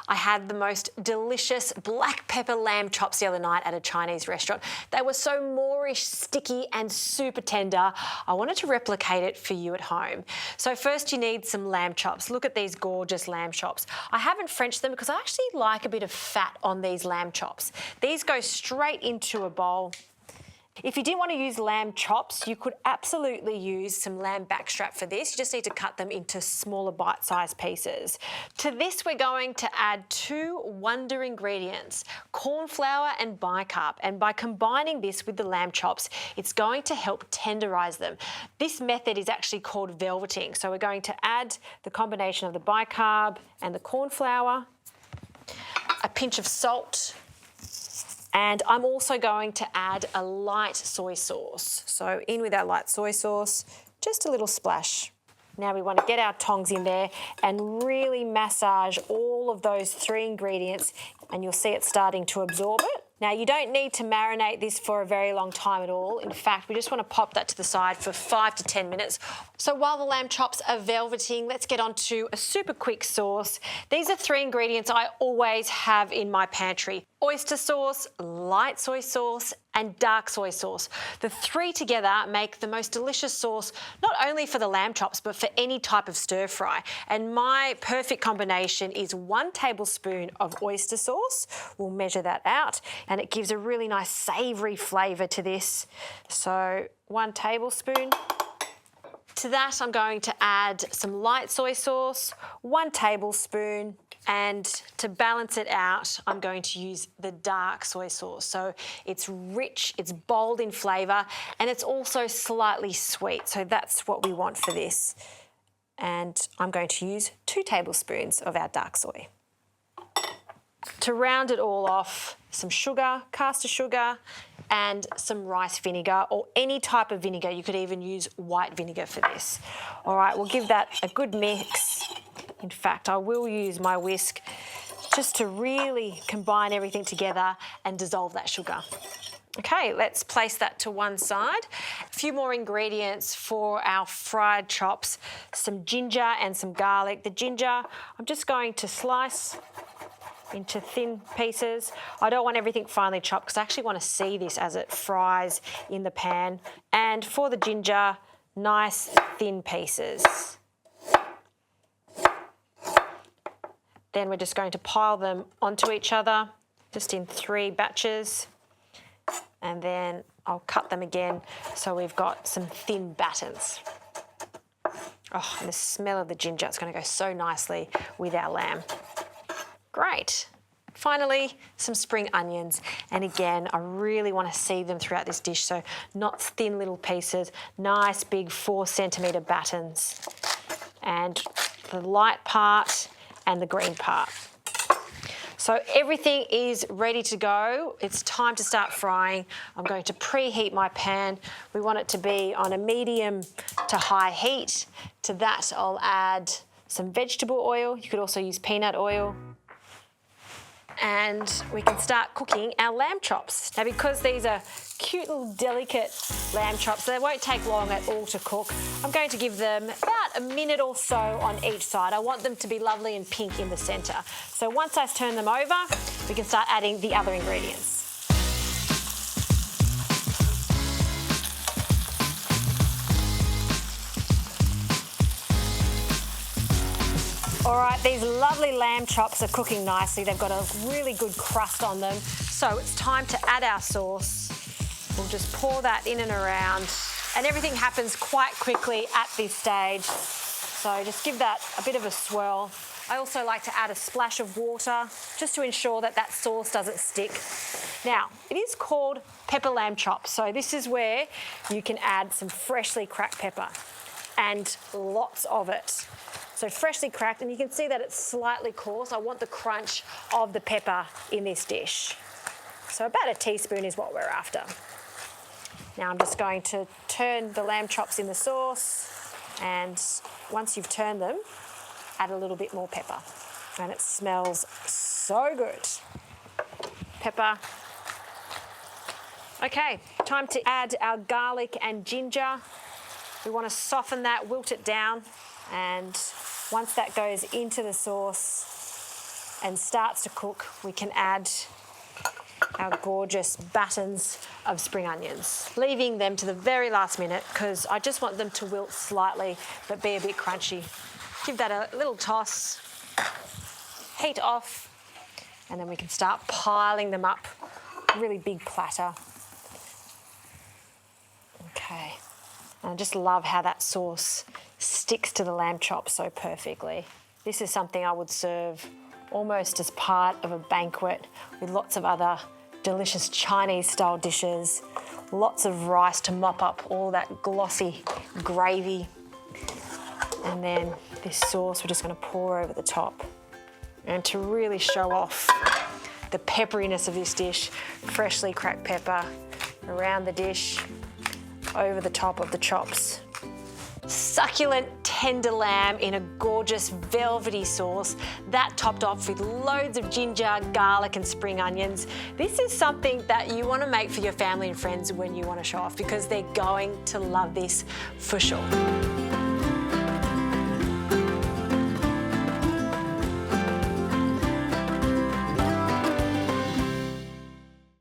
I had the most delicious black pepper lamb chops the other night at a Chinese restaurant. They were so Moorish, sticky and super tender. I wanted to replicate it for you at home. So first you need some lamb chops. Look at these gorgeous lamb chops. I haven't Frenched them because I actually like a bit of fat on these lamb chops. These go straight into a bowl. If you didn't want to use lamb chops, you could absolutely use some lamb backstrap for this. You just need to cut them into smaller bite-sized pieces. To this, we're going to add 2 wonder ingredients, cornflour and bicarb. And by combining this with the lamb chops, it's going to help tenderize them. This method is actually called velveting. So we're going to add the combination of the bicarb and the cornflour, a pinch of salt, and I'm also going to add a light soy sauce. So in with our light soy sauce, just a little splash. Now we want to get our tongs in there and really massage all of those 3 ingredients, and you'll see it starting to absorb it. Now you don't need to marinate this for a very long time at all. In fact, we just want to pop that to the side for 5 to 10 minutes. So while the lamb chops are velveting, let's get on to a super quick sauce. These are 3 ingredients I always have in my pantry: oyster sauce, light soy sauce, and dark soy sauce. The 3 together make the most delicious sauce, not only for the lamb chops, but for any type of stir fry. And my perfect combination is 1 tablespoon of oyster sauce. We'll measure that out, and it gives a really nice savoury flavour to this. So 1 tablespoon. To that, I'm going to add some light soy sauce, 1 tablespoon, and to balance it out, I'm going to use the dark soy sauce. So it's rich, it's bold in flavour, and it's also slightly sweet. So that's what we want for this. And I'm going to use 2 tablespoons of our dark soy. To round it all off, some sugar, caster sugar, and some rice vinegar, or any type of vinegar. You could even use white vinegar for this. All right, we'll give that a good mix. In fact, I will use my whisk just to really combine everything together and dissolve that sugar. Okay, let's place that to one side. A few more ingredients for our fried chops: some ginger and some garlic. The ginger, I'm just going to slice into thin pieces. I don't want everything finely chopped because I actually want to see this as it fries in the pan. And for the ginger, nice thin pieces. Then we're just going to pile them onto each other, just in 3 batches. And then I'll cut them again so we've got some thin batons. Oh, and the smell of the ginger, it's going to go so nicely with our lamb. Great. Finally, some spring onions. And again, I really want to see them throughout this dish, so not thin little pieces, nice big 4 centimetre batons. And the light part and the green part. So everything is ready to go. It's time to start frying. I'm going to preheat my pan. We want it to be on a medium to high heat. To that, I'll add some vegetable oil. You could also use peanut oil. And we can start cooking our lamb chops. Now, because these are cute little delicate lamb chops, they won't take long at all to cook. I'm going to give them about a minute or so on each side. I want them to be lovely and pink in the centre. So once I turn them over, we can start adding the other ingredients. All right, these lovely lamb chops are cooking nicely. They've got a really good crust on them. So it's time to add our sauce. We'll just pour that in and around, and everything happens quite quickly at this stage. So just give that a bit of a swirl. I also like to add a splash of water just to ensure that that sauce doesn't stick. Now, it is called pepper lamb chops, so this is where you can add some freshly cracked pepper, and lots of it. So freshly cracked, and you can see that it's slightly coarse. I want the crunch of the pepper in this dish. So about a teaspoon is what we're after. Now I'm just going to turn the lamb chops in the sauce, and once you've turned them, add a little bit more pepper. And it smells so good. Pepper. Okay, time to add our garlic and ginger. We want to soften that, wilt it down, and once that goes into the sauce, and starts to cook, we can add our gorgeous batons of spring onions, leaving them to the very last minute because I just want them to wilt slightly but be a bit crunchy. Give that a little toss, heat off, and then we can start piling them up. Really big platter. Okay. And I just love how that sauce sticks to the lamb chops so perfectly. This is something I would serve almost as part of a banquet with lots of other delicious Chinese-style dishes, lots of rice to mop up all that glossy gravy. And then this sauce we're just going to pour over the top. And to really show off the pepperiness of this dish, freshly cracked pepper around the dish, over the top of the chops. Succulent, tender lamb in a gorgeous velvety sauce, that topped off with loads of ginger, garlic and spring onions. This is something that you want to make for your family and friends when you want to show off because they're going to love this for sure.